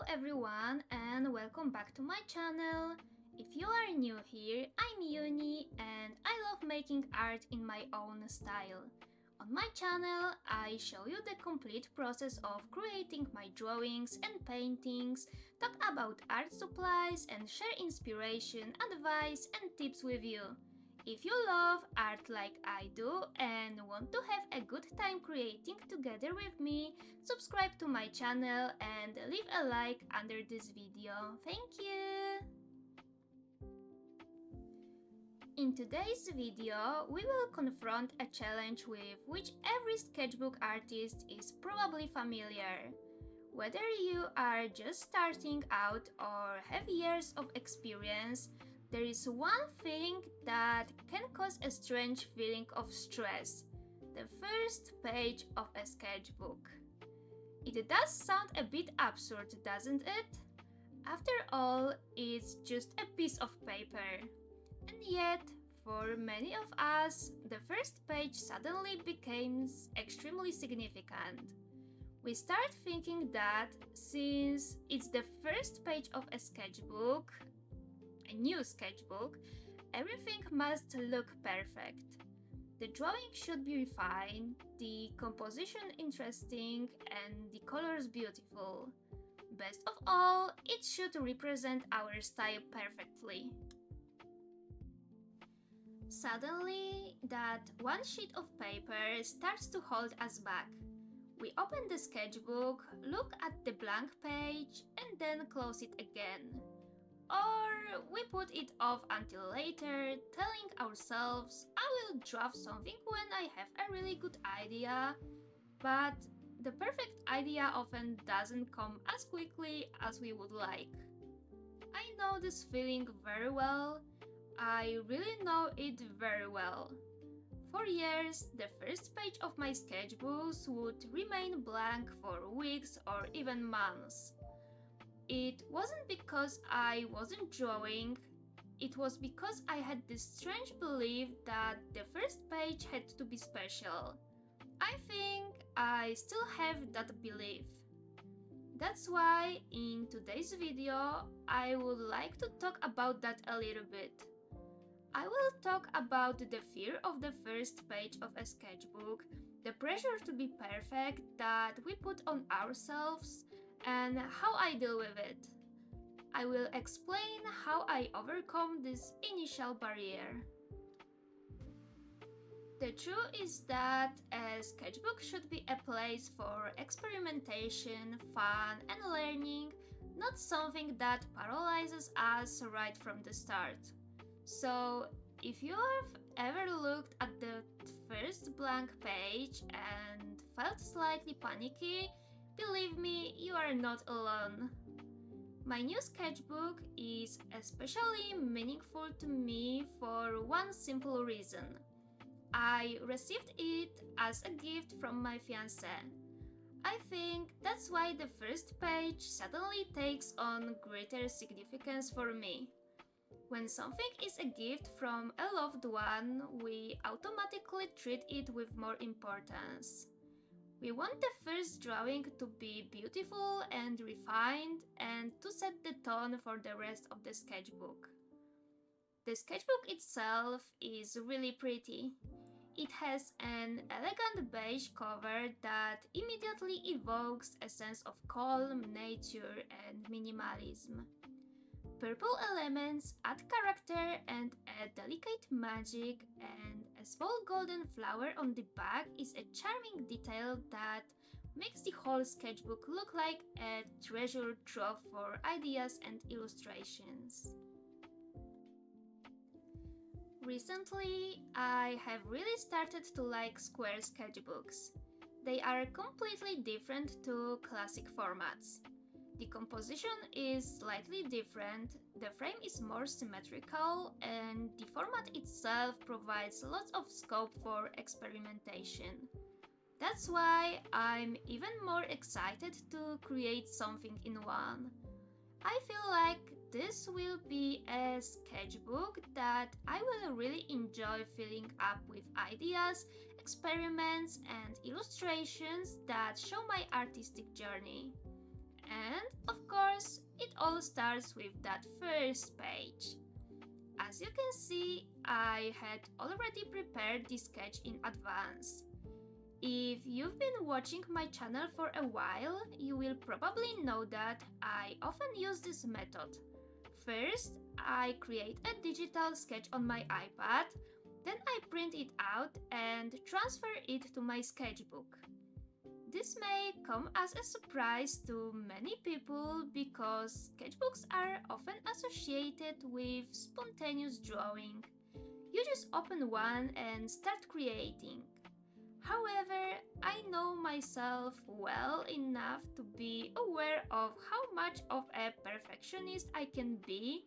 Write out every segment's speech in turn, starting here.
everyone and welcome back to my channel. If you are new here, I'm Uni and I love making art in my own style. On my channel, I show you the complete process of creating my drawings and paintings, talk about art supplies and share inspiration, advice and tips with you. If you love art like I do and want to have a good time creating together with me, subscribe to my channel and leave a like under this video. Thank you! In today's video, we will confront a challenge with which every sketchbook artist is probably familiar. Whether you are just starting out or have years of experience, there is one thing that can cause a strange feeling of stress: the first page of a sketchbook. It does sound a bit absurd, doesn't it? After all, it's just a piece of paper. And yet, for many of us, the first page suddenly becomes extremely significant. We start thinking that since it's the first page of a sketchbook, a new sketchbook, everything must look perfect. The drawing should be refined, the composition interesting, and the colors beautiful. Best of all, it should represent our style perfectly. Suddenly, that one sheet of paper starts to hold us back. We open the sketchbook, look at the blank page, and then close it again. Or we put it off until later, telling ourselves, I will draft something when I have a really good idea. But the perfect idea often doesn't come as quickly as we would like. I know this feeling very well. I really know it very well. For years, the first page of my sketchbooks would remain blank for weeks or even months. It wasn't because I wasn't drawing, it was because I had this strange belief that the first page had to be special. I think I still have that belief. That's why in today's video I would like to talk about that a little bit. I will talk about the fear of the first page of a sketchbook, the pressure to be perfect that we put on ourselves, and how I deal with it. I will explain how I overcome this initial barrier. The truth is that a sketchbook should be a place for experimentation, fun, and learning, not something that paralyzes us right from the start. So, if you have ever looked at the first blank page and felt slightly panicky, believe me, you are not alone. My new sketchbook is especially meaningful to me for one simple reason. I received it as a gift from my fiancé. I think that's why the first page suddenly takes on greater significance for me. When something is a gift from a loved one, we automatically treat it with more importance. We want the first drawing to be beautiful and refined and to set the tone for the rest of the sketchbook. The sketchbook itself is really pretty. It has an elegant beige cover that immediately evokes a sense of calm, nature, and minimalism. Purple elements add character and a delicate magic, and a small golden flower on the back is a charming detail that makes the whole sketchbook look like a treasure trove for ideas and illustrations. Recently, I have really started to like square sketchbooks. They are completely different to classic formats. The composition is slightly different, the frame is more symmetrical, and the format itself provides lots of scope for experimentation. That's why I'm even more excited to create something in one. I feel like this will be a sketchbook that I will really enjoy filling up with ideas, experiments, and illustrations that show my artistic journey. And of course, it all starts with that first page. As you can see, I had already prepared this sketch in advance. If you've been watching my channel for a while, you will probably know that I often use this method. First, I create a digital sketch on my iPad, then I print it out and transfer it to my sketchbook. This may come as a surprise to many people because sketchbooks are often associated with spontaneous drawing. You just open one and start creating. However, I know myself well enough to be aware of how much of a perfectionist I can be,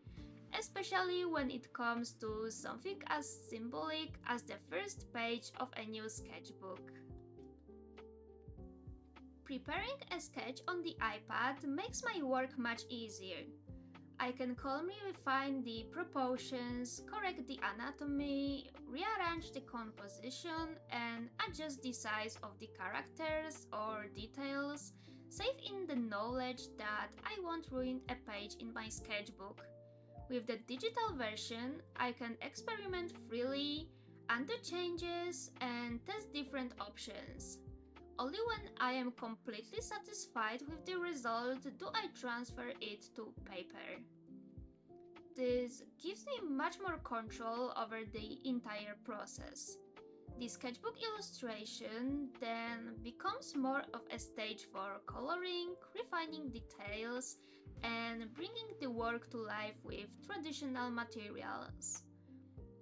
especially when it comes to something as symbolic as the first page of a new sketchbook. Preparing a sketch on the iPad makes my work much easier. I can calmly refine the proportions, correct the anatomy, rearrange the composition, and adjust the size of the characters or details, safe in the knowledge that I won't ruin a page in my sketchbook. With the digital version, I can experiment freely, undo changes, and test different options. Only when I am completely satisfied with the result do I transfer it to paper. This gives me much more control over the entire process. The sketchbook illustration then becomes more of a stage for coloring, refining details, and bringing the work to life with traditional materials.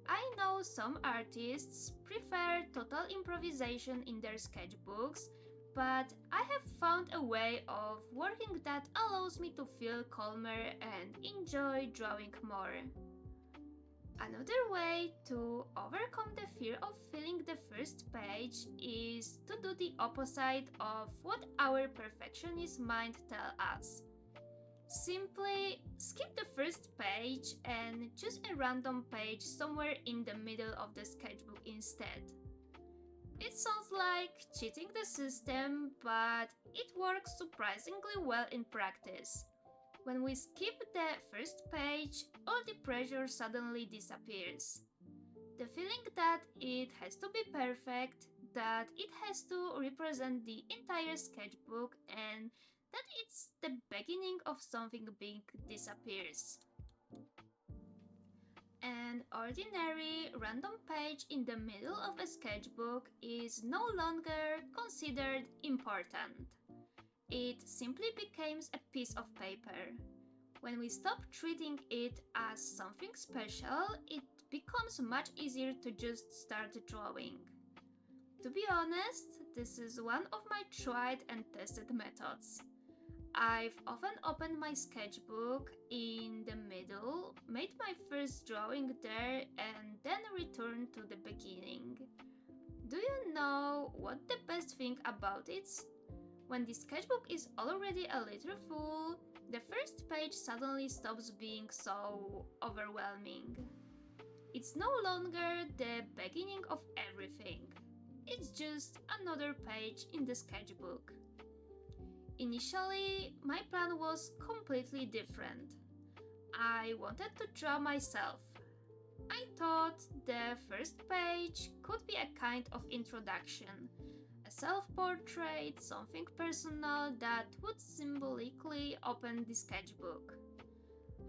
I know some artists prefer total improvisation in their sketchbooks, but I have found a way of working that allows me to feel calmer and enjoy drawing more. Another way to overcome the fear of filling the first page is to do the opposite of what our perfectionist mind tells us. Simply skip the first page and choose a random page somewhere in the middle of the sketchbook instead. It sounds like cheating the system, but it works surprisingly well in practice. When we skip the first page, all the pressure suddenly disappears. The feeling that it has to be perfect, that it has to represent the entire sketchbook, and that it's the beginning of something big disappears. An ordinary random page in the middle of a sketchbook is no longer considered important. It simply becomes a piece of paper. When we stop treating it as something special, it becomes much easier to just start drawing. To be honest, this is one of my tried and tested methods. I've often opened my sketchbook in the middle, made my first drawing there, and then returned to the beginning. Do you know what the best thing about it? When the sketchbook is already a little full, the first page suddenly stops being so overwhelming. It's no longer the beginning of everything. It's just another page in the sketchbook. Initially, my plan was completely different. I wanted to draw myself. I thought the first page could be a kind of introduction, a self-portrait, something personal that would symbolically open the sketchbook.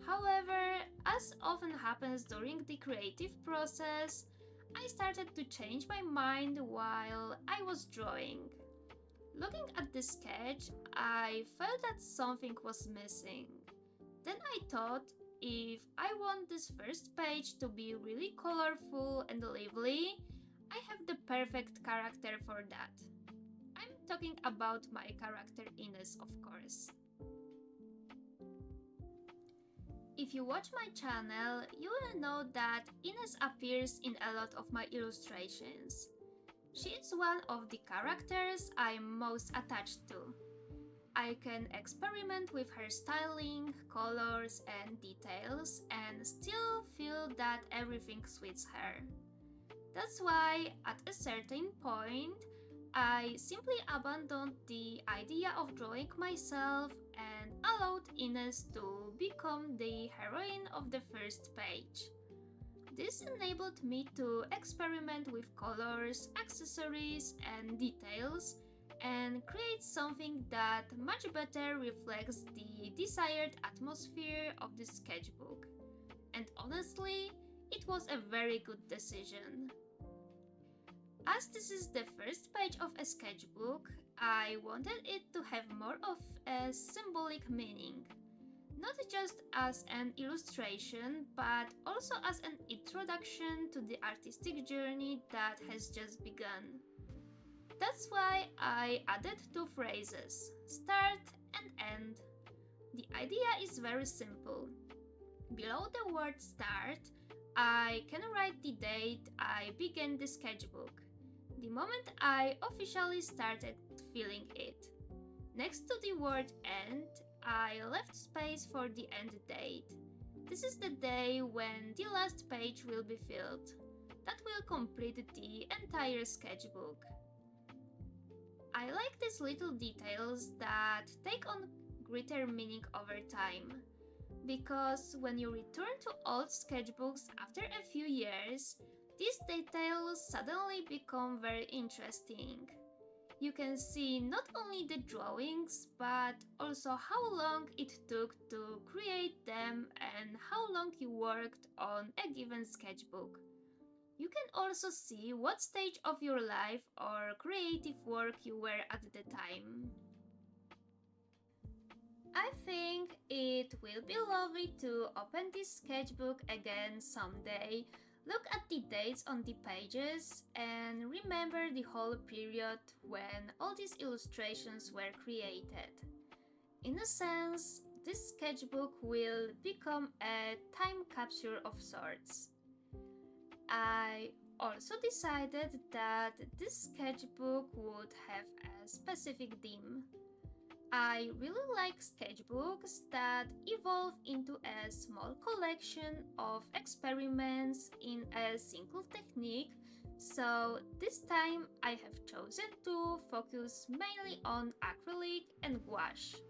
However, as often happens during the creative process, I started to change my mind while I was drawing. Looking at the sketch, I felt that something was missing. Then I thought, if I want this first page to be really colorful and lively, I have the perfect character for that. I'm talking about my character Ines, of course. If you watch my channel, you will know that Ines appears in a lot of my illustrations. She is one of the characters I'm most attached to. I can experiment with her styling, colors, and details and still feel that everything suits her. That's why, at a certain point, I simply abandoned the idea of drawing myself and allowed Ines to become the heroine of the first page. This enabled me to experiment with colors, accessories, and details, and create something that much better reflects the desired atmosphere of the sketchbook. And honestly, it was a very good decision. As this is the first page of a sketchbook, I wanted it to have more of a symbolic meaning. Not just as an illustration, but also as an introduction to the artistic journey that has just begun. That's why I added two phrases, start and end. The idea is very simple. Below the word start, I can write the date I began the sketchbook, the moment I officially started filling it. Next to the word end, I left space for the end date. This is the day when the last page will be filled. That will complete the entire sketchbook. I like these little details that take on greater meaning over time, because when you return to old sketchbooks after a few years, these details suddenly become very interesting. You can see not only the drawings, but also how long it took to create them and how long you worked on a given sketchbook. You can also see what stage of your life or creative work you were at the time. I think it will be lovely to open this sketchbook again someday, look at the dates on the pages, and remember the whole period when all these illustrations were created. In a sense, this sketchbook will become a time capsule of sorts. I also decided that this sketchbook would have a specific theme. I really like sketchbooks that evolve into a small collection of experiments in a single technique, so this time I have chosen to focus mainly on acrylic and gouache.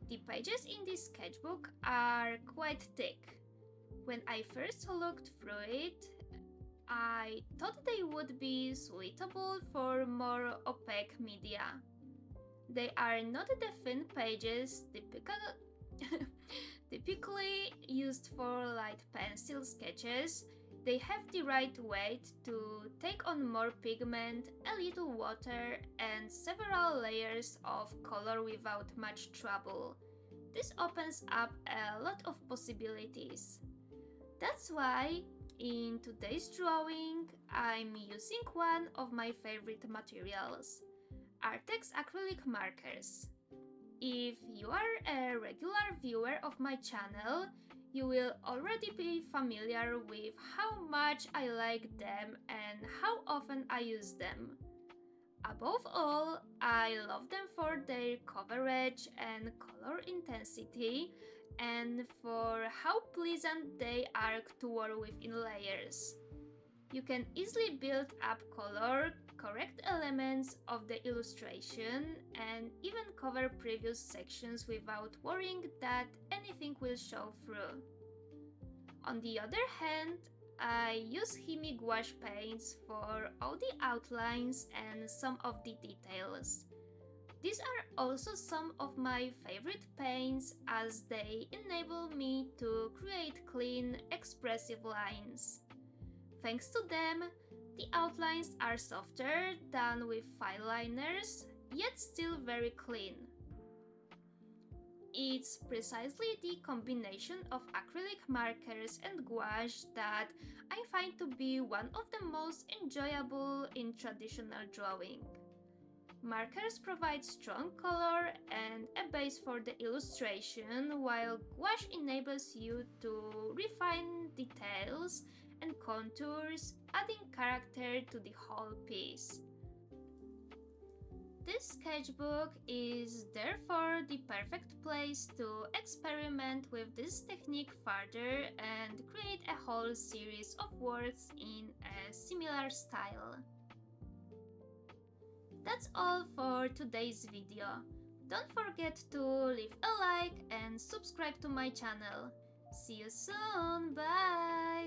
The pages in this sketchbook are quite thick. When I first looked through it, I thought they would be suitable for more opaque media. They are not the thin pages typically used for light pencil sketches. They have the right weight to take on more pigment, a little water, and several layers of color without much trouble. This opens up a lot of possibilities. That's why in today's drawing, I'm using one of my favorite materials, Arrtx acrylic markers. If you are a regular viewer of my channel, you will already be familiar with how much I like them and how often I use them. Above all, I love them for their coverage and color intensity, and for how pleasant they are to work with in layers. You can easily build up color, correct elements of the illustration, and even cover previous sections without worrying that anything will show through. On the other hand, I use Himi gouache paints for all the outlines and some of the details. These are also some of my favorite paints as they enable me to create clean, expressive lines. Thanks to them, the outlines are softer than with fine liners, yet still very clean. It's precisely the combination of acrylic markers and gouache that I find to be one of the most enjoyable in traditional drawing. Markers provide strong color and a base for the illustration, while gouache enables you to refine details and contours, adding character to the whole piece. This sketchbook is therefore the perfect place to experiment with this technique further and create a whole series of works in a similar style. That's all for today's video. Don't forget to leave a like and subscribe to my channel. See you soon, bye!